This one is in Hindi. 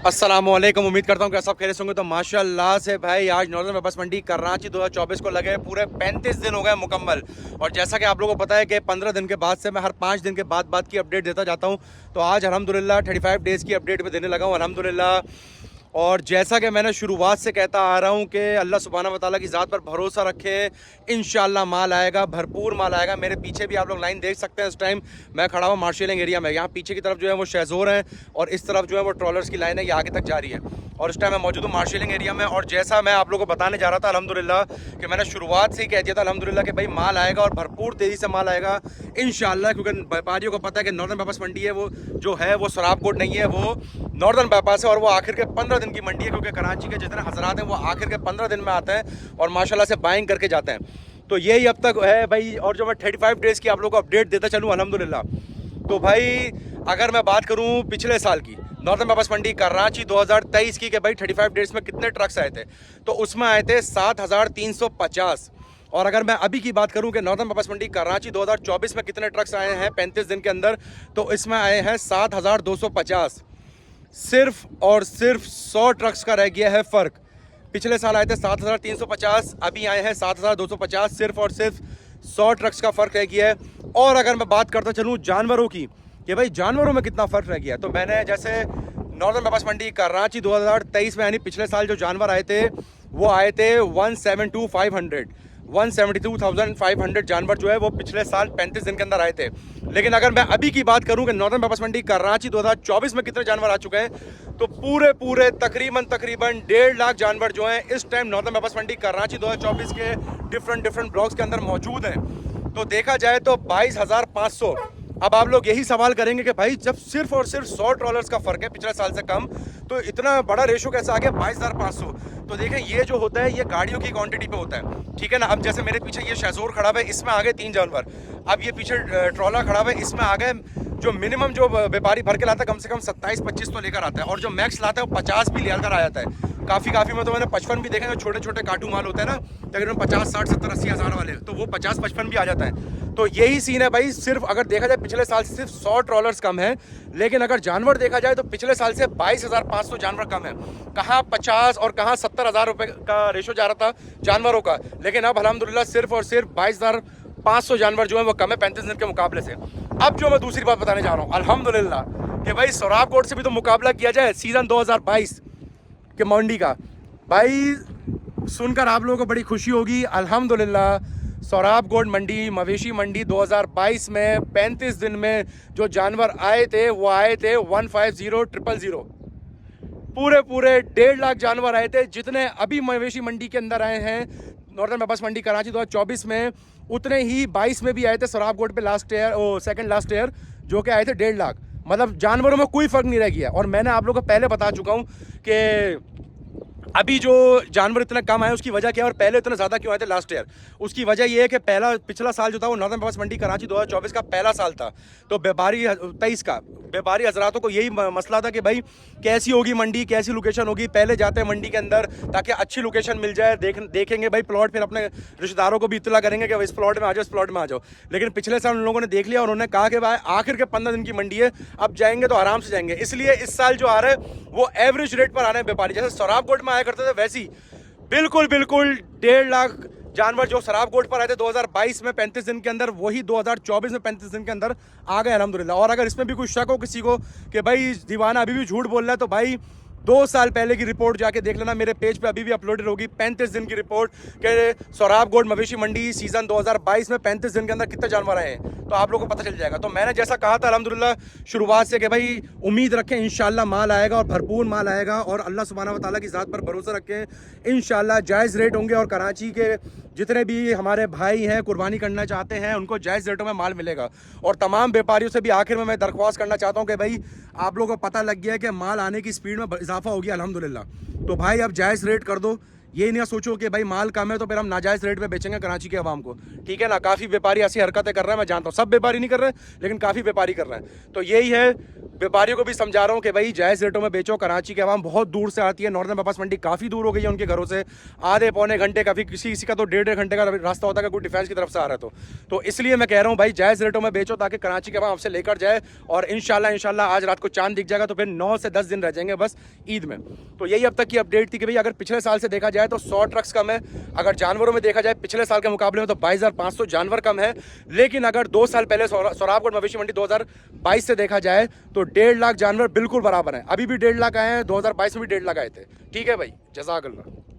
अस्सलामुअलैकुम। उम्मीद करता हूँ कि सब खैरियत होंगे। तो माशाल्लाह से भाई आज नॉर्दर्न वेपर्स मंडी कराची 2024 को लगे पूरे 35 दिन हो गए मुकम्मल। और जैसा कि आप लोगों को पता है कि 15 दिन के बाद से मैं हर 5 दिन के बाद की अपडेट देता जाता हूँ। तो आज अल्हम्दुलिल्लाह 35 डेज़ की अपडेट भी देने लगा हूँ अल्हम्दुलिल्लाह। और जैसा कि मैंने शुरुआत से कहता आ रहा हूँ कि अल्लाह सुब्हानहू व तआला की ज़ात पर भरोसा रखें, इंशाल्लाह माल आएगा, भरपूर माल आएगा। मेरे पीछे भी आप लोग लाइन देख सकते हैं। इस टाइम मैं खड़ा हुआ मार्शलिंग एरिया में। यहाँ पीछे की तरफ जो है वो शेज़ोर हैं और इस तरफ जो है वो ट्रॉलर्स की लाइन है, ये आगे तक जा रही है। और इस टाइम मैं मौजूद हूँ मार्शलिंग एरिया में। और जैसा मैं आप लोगों को बताने जा रहा था अल्हम्दुलिल्लाह कि मैंने शुरुआत से ही कह दिया था अल्हम्दुलिल्लाह कि भाई माल आएगा और भरपूर तेज़ी से माल आएगा इंशाल्लाह। क्योंकि व्यापारियों को पता है कि नॉर्दर्न बाईपास मंडी है वो जो है वो सराबकोट नहीं है, वो नॉर्दर्न बाईपास है। और वो आखिर के 15 दिन की मंडी है, क्योंकि कराची के जितने हजरात हैं वो आखिर के 15 दिन में आते हैं और माशाल्लाह से बाइंग करके जाते हैं। तो यही अब तक है भाई। और जो मैं 35 डेज़ की आप लोगों को अपडेट देता चलूँ अल्हम्दुलिल्लाह। तो भाई अगर मैं बात करूँ पिछले साल की नॉर्दर्न बाईपास मंडी कराची 2023 की कि भाई 35 डेज़ में कितने ट्रक्स आए थे, तो उसमें आए थे 7350। और अगर मैं अभी की बात करूं कि नॉर्दर्न बाईपास मंडी कराची 2024 में कितने ट्रक्स आए हैं 35 दिन के अंदर, तो इसमें आए हैं 7250। सिर्फ और सिर्फ 100 ट्रक्स का रह गया है फ़र्क। पिछले साल आए थे 7350, अभी आए हैं 7250। सिर्फ और सिर्फ 100 ट्रक्स का फ़र्क रह गया है। और अगर मैं बात करता चलूँ जानवरों की कि भाई जानवरों में कितना फ़र्क रह गया, तो मैंने जैसे नॉर्दर्न बाईपास मंडी कराची 2023 में यानी पिछले साल जो जानवर आए थे वो आए थे 172,500 जानवर जो है वो पिछले साल 35 दिन के अंदर आए थे। लेकिन अगर मैं अभी की बात करूं कि नॉर्दर्न बाईपास मंडी कराची 2024 में कितने जानवर आ चुके हैं, तो पूरे तकरीबन 1.5 लाख जानवर जो हैं इस टाइम नॉर्दर्न बाईपास मंडी कराची 2024 के डिफरेंट ब्लॉक्स के अंदर मौजूद हैं। तो देखा जाए तो 22,500। अब आप लोग यही सवाल करेंगे कि भाई जब सिर्फ और सिर्फ 100 ट्रॉलर्स का फ़र्क है पिछले साल से कम, तो इतना बड़ा रेशो कैसे आ गया 22,500। तो देखें ये जो होता है ये गाड़ियों की क्वांटिटी पे होता है, ठीक है ना। अब जैसे मेरे पीछे ये शेज़ोर खड़ा है, इसमें आ गए 3 जानवर। अब ये पीछे ट्रॉला खड़ा है, इसमें आ गए जो मिनिमम जो व्यापारी भर के लाता है कम से कम 27-25 तो लेकर आता है, और जो मैक्स लाता है वो 50 भी लेकर आ जाता है। काफ़ी में तो मैंने 55 भी देखे, जो छोटे छोटे काटू माल होता है ना, तकरीबन 50, 60, 70, 80 हज़ार वाले, तो वो 50-55 भी आ जाता है। तो यही सीन है भाई। सिर्फ अगर देखा जाए पिछले साल से सिर्फ 100 ट्रॉलर्स कम है, लेकिन अगर जानवर देखा जाए तो पिछले साल से 22,500 जानवर कम है। कहाँ 50 और कहाँ 70,000 रुपये का रेशो जा रहा था जानवरों का, लेकिन अब अल्हम्दुलिल्लाह सिर्फ और सिर्फ 22,500 जानवर जो है वो कम है 35 दिन के मुकाबले से। अब जो मैं दूसरी बात बताने जा रहा हूँ अल्हम्दुलिल्लाह कि भाई सराबकोट से भी तो मुकाबला किया जाए सीज़न 2022 के मंडी का। भाई सुनकर आप लोगों को बड़ी खुशी होगी अल्हम्दुलिल्लाह। सराबकोट मंडी मवेशी मंडी 2022 में 35 दिन में जो जानवर आए थे वो आए थे 150,000। पूरे 1.5 लाख जानवर आए थे। जितने अभी मवेशी मंडी के अंदर आए हैं नॉर्दर्न बाईपास मंडी कराची 2024 में, उतने ही 22 में भी आए थे सराबकोट पे last year, second last year, जो कि आए थे 1.5 लाख। मतलब जानवरों में कोई फ़र्क नहीं रह गया। और मैंने आप लोगों को पहले बता चुका हूँ कि अभी जो जानवर इतने कम आए उसकी वजह क्या है और पहले इतने ज़्यादा क्यों आए थे लास्ट ईयर। उसकी वजह ये है कि पिछला साल जो था वो नॉर्दर्न बाईपास मंडी कराची 2024 का पहला साल था। तो व्यापारी 23 का व्यापारी हजरातों को यही मसला था कि भाई कैसी होगी मंडी, कैसी लोकेशन होगी। पहले जाते हैं मंडी के अंदर ताकि अच्छी लोकेशन मिल जाए, देखेंगे भाई प्लॉट, फिर अपने रिश्तेदारों को भी इत्तला करेंगे कि इस प्लॉट में आ जाओ, इस प्लॉट में आ जाओ। लेकिन पिछले साल उन लोगों ने देख लिया और उन्होंने कहा कि भाई आखिर के 15 दिन की मंडी है, अब जाएंगे तो आराम से जाएंगे। इसलिए इस साल जो आ रहा है वो एवरेज रेट पर आ रहे हैं व्यापारी। जैसे सराबकोट में आया करते थे वैसी बिल्कुल 1.5 लाख जानवर जो सराबकोट पर आए थे 2022 में 35 दिन के अंदर, वही 2024 में 35 दिन के अंदर आ गए अल्हम्दुलिल्लाह। और अगर इसमें भी कुछ शक हो किसी को कि भाई दीवाना अभी भी झूठ बोल रहा है, तो भाई 2 साल पहले की रिपोर्ट जाके देख लेना, मेरे पेज पे अभी भी अपलोडेड होगी 35 दिन की रिपोर्ट कि सराबकोट मवेशी मंडी सीज़न 2022 में 35 दिन के अंदर कितने जानवर आए हैं, तो आप लोगों को पता चल जाएगा। तो मैंने जैसा कहा था अल्हम्दुलिल्लाह शुरुआत से कि भाई उम्मीद रखें इंशाल्लाह माल आएगा और भरपूर माल आएगा, और अल्लाह सुब्हानहू व तआला की ज़ात पर भरोसा रखें इंशाल्लाह जायज़ रेट होंगे। और कराची के जितने भी हमारे भाई हैं कुर्बानी करना चाहते हैं उनको जायज़ रेटों में माल मिलेगा। और तमाम व्यापारियों से भी आखिर में मैं दरख्वास्त करना चाहता हूँ कि भाई आप लोगों को पता लग गया है कि माल आने की स्पीड में इजाफा हो गया अल्हम्दुलिल्लाह, तो भाई अब जायज़ रेट कर दो। ये नहीं सोचो कि भाई माल कम है तो फिर हम नाजायज़ रेट पे बेचेंगे कराची के अवाम को, ठीक है ना। काफ़ी व्यापारी ऐसी हरकतें कर रहे हैं, मैं जानता हूँ, सब व्यापारी नहीं कर रहे हैं लेकिन काफ़ी व्यापारी कर रहे हैं। तो यही है, व्यापारियों को भी समझा रहा हूँ कि भाई जायज़ रेटों में बेचो। कराची के अवाम बहुत दूर से आती है, नॉर्दर्न बाईपास मंडी काफ़ी दूर हो गई है उनके घरों से, आधे पौने घंटे का, किसी किसी का तो 1.5 घंटे का रास्ता होता है कोई डिफेंस की तरफ से आ रहा है तो इसलिए मैं कह रहा हूँ भाई जायज़ रेटों में बेचो ताकि कराची के अवाम आपसे लेकर जाए। और इंशाल्लाह आज रात को चांद दिख जाएगा तो फिर 9 से 10 दिन रह जाएंगे बस ईद में। तो यही अब तक की अपडेट थी कि भाई अगर पिछले साल से देखा जाए तो 100 ट्रक्स कम है, अगर जानवरों में देखा जाए पिछले साल के मुकाबले में तो 22,500 जानवर कम है। लेकिन अगर 2 साल पहले सोराबकोट मवेशी मंडी 2022 से देखा जाए तो 1.5 लाख जानवर बिल्कुल बराबर हैं। अभी भी 1.5 लाख आए हैं, 2022 में भी 1.5 लाख आए थे। ठीक है भाई, जज़ाकल्लाह।